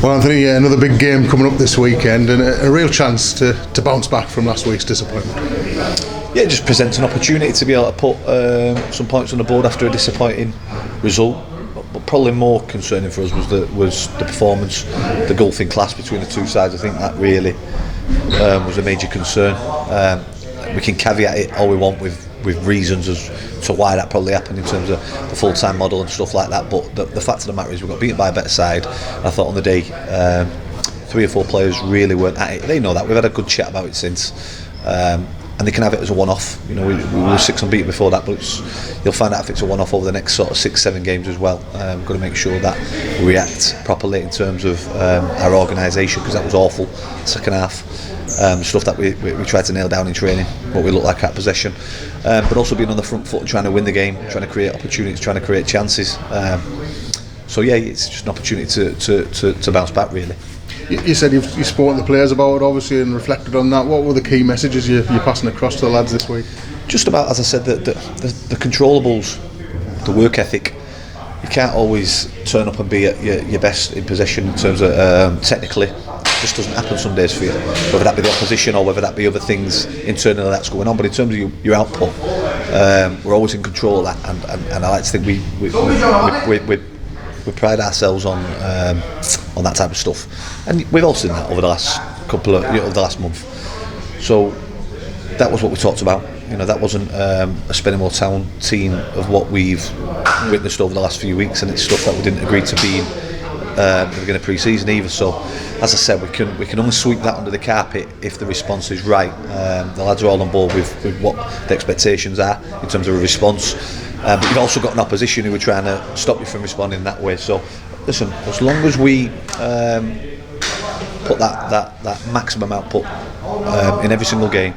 Well, Anthony, another big game coming up this weekend and a real chance to bounce back from last week's disappointment. Yeah, it just presents an opportunity to be able to put some points on the board after a disappointing result. But probably more concerning for us was the performance, the golfing class between the two sides. I think that really was a major concern. We can caveat it all we want with reasons as to why that probably happened in terms of the full-time model and stuff like that, but the fact of the matter is we got beaten by a better side. I thought on the day 3 or 4 players really weren't at it. They know that. We've had a good chat about it since, and they can have it as a one-off. You know, we were 6 unbeaten before that, but you'll find out if it's a one-off over the next sort of 6-7 games as well. We've got to make sure that we react properly in terms of our organisation, because that was awful second half. Stuff that we tried to nail down in training, what we look like at possession, but also being on the front foot and trying to win the game, trying to create opportunities, trying to create chances. So yeah, it's just an opportunity to bounce back really. You said you've spoken to the players about it obviously and reflected on that. What were the key messages you're passing across to the lads this week? Just about, as I said, the controllables, the work ethic. You can't always turn up and be at your best in possession in terms of technically. It just doesn't happen some days for you, whether that be the opposition or whether that be other things internally that's going on. But in terms of your output, we're always in control of that, and I like to think we pride ourselves on that type of stuff, and we've all seen that over the last over the last month. So that was what we talked about. You know, that wasn't a Spennymoor Town team of what we've witnessed over the last few weeks, and it's stuff that we didn't agree to be in at the beginning of pre-season either. So, as I said, we can only sweep that under the carpet if the response is right. The lads are all on board with what the expectations are in terms of a response, but you've also got an opposition who are trying to stop you from responding that way. So, listen, as long as we put that maximum output in every single game,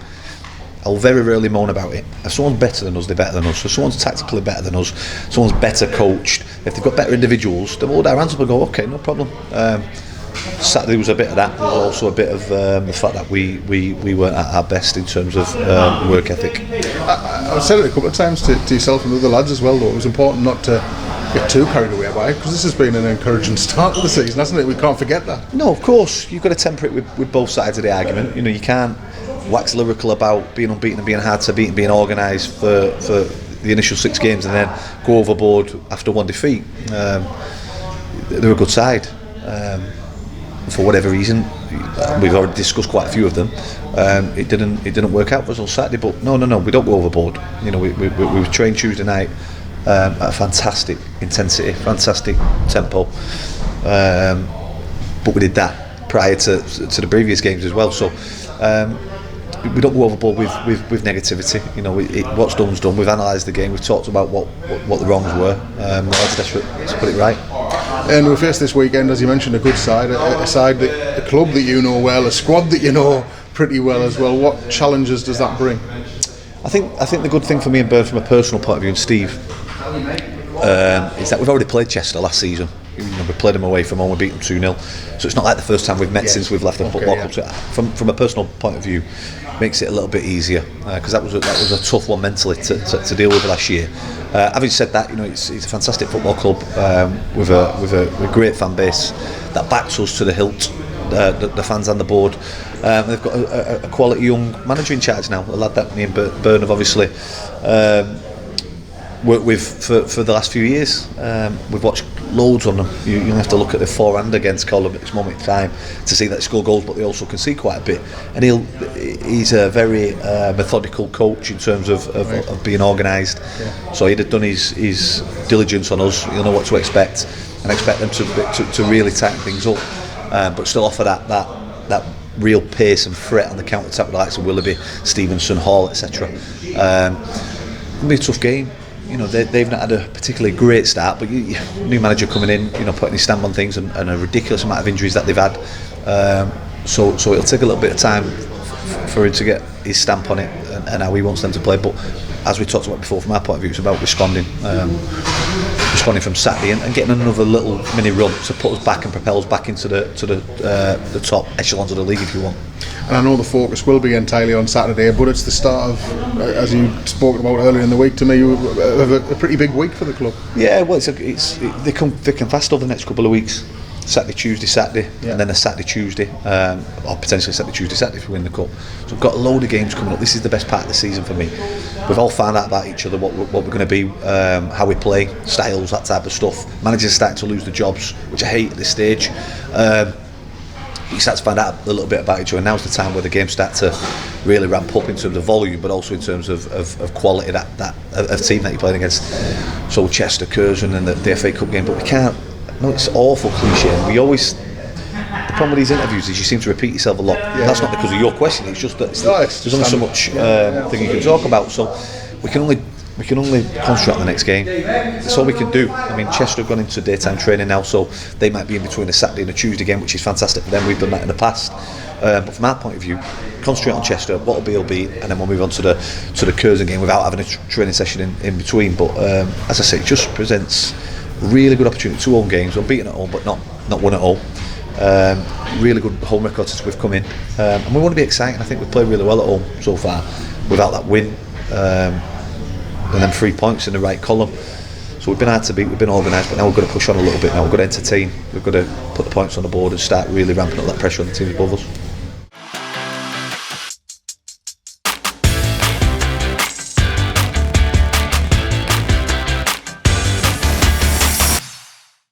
I'll very rarely moan about it. If someone's better than us, they're better than us. If someone's tactically better than us, someone's better coached, if they've got better individuals, then we'll hold our hands up and go, okay, no problem. Saturday was a bit of that. There was also a bit of the fact that we weren't at our best in terms of work ethic. I've said it a couple of times to yourself and the other lads as well, though. It was important not to get too carried away by it, because this has been an encouraging start to the season, hasn't it? We can't forget that. No, of course. You've got to temper it with both sides of the argument. You know, you can't wax lyrical about being unbeaten and being hard to beat and being organised for the initial 6 games and then go overboard after one defeat. They're a good side. For whatever reason, we've already discussed quite a few of them. It didn't work out for us on Saturday, but no, we don't go overboard. You know, we trained Tuesday night at a fantastic intensity, fantastic tempo, but we did that prior to the previous games as well. So. We don't go overboard with negativity. You know, what's done's done. We've analysed the game. We've talked about what the wrongs were. The lads are desperate to put it right. And we face this weekend, as you mentioned, a good side, a side that the club that you know well, a squad that you know pretty well as well. What challenges does that bring? I think the good thing for me and Bird, from a personal point of view, and Steve, is that we've already played Chester last season. You know, we played them away from home, we beat them 2-0. So it's not like the first time we've met since we've left the football club. So from a personal point of view, makes it a little bit easier, because that was a tough one mentally to deal with last year. Having said that, you know, it's a fantastic football club with a great fan base that backs us to the hilt, the fans and the board. They've got a quality young manager in charge now, a lad that me and Byrne have obviously worked with for the last few years. We've watched loads on them. You have to look at the forehand against Colum at this moment in time to see that they score goals, but they also concede quite a bit. And he's a very methodical coach in terms of being organised. Yeah. So he'd have done his diligence on us. He'll know what to expect, and expect them to really tighten things up, but still offer that real pace and threat on the counter attack with the likes of Willoughby, Stevenson, Hall, etc. It'll be a tough game. You know, they've not had a particularly great start, but new manager coming in, you know, putting his stamp on things, and a ridiculous amount of injuries that they've had. So it'll take a little bit of time for him to get his stamp on it and how he wants them to play. But as we talked about before, from our point of view, it's about responding from Saturday and getting another little mini run to put us back and propel us back into the top echelons of the league, if you want. And I know the focus will be entirely on Saturday, but it's the start of, as you spoke about earlier in the week to me, of a pretty big week for the club. Yeah, well, they come thick and fast over the next couple of weeks. Saturday, Tuesday, and then a Saturday, Tuesday, or potentially Saturday, Tuesday if we win the cup. So we've got a load of games coming up. This is the best part of the season for me. We've all found out about each other, what we're going to be, how we play, styles, that type of stuff. Managers are starting to lose the jobs, which I hate at this stage. You start to find out a little bit about each other, and now's the time where the games start to really ramp up in terms of volume, but also in terms of quality of team that you're playing against. So Chester, Curzon, and the FA Cup game, but we can't. No, it's awful cliche. And we always. The problem with these interviews is you seem to repeat yourself a lot. That's not because of your question. It's just that there's only so much thing you can talk about. So we can only concentrate on the next game. That's all we can do. I mean, Chester have gone into daytime training now, so they might be in between a Saturday and a Tuesday game, which is fantastic for them. We've done that in the past. But from our point of view, concentrate on Chester. What'll be, and then we'll move on to the Curzon game without having a training session in between. But as I say, it just presents really good opportunity. 2 home games, unbeaten at home, but not won at home. Really good home record since we've come in, and we want to be exciting. I think we've played really well at home so far without that win, and then 3 points in the right column. So we've been hard to beat, we've been organised, but now we've got to push on a little bit now. We've got to entertain, we've got to put the points on the board and start really ramping up that pressure on the teams above us.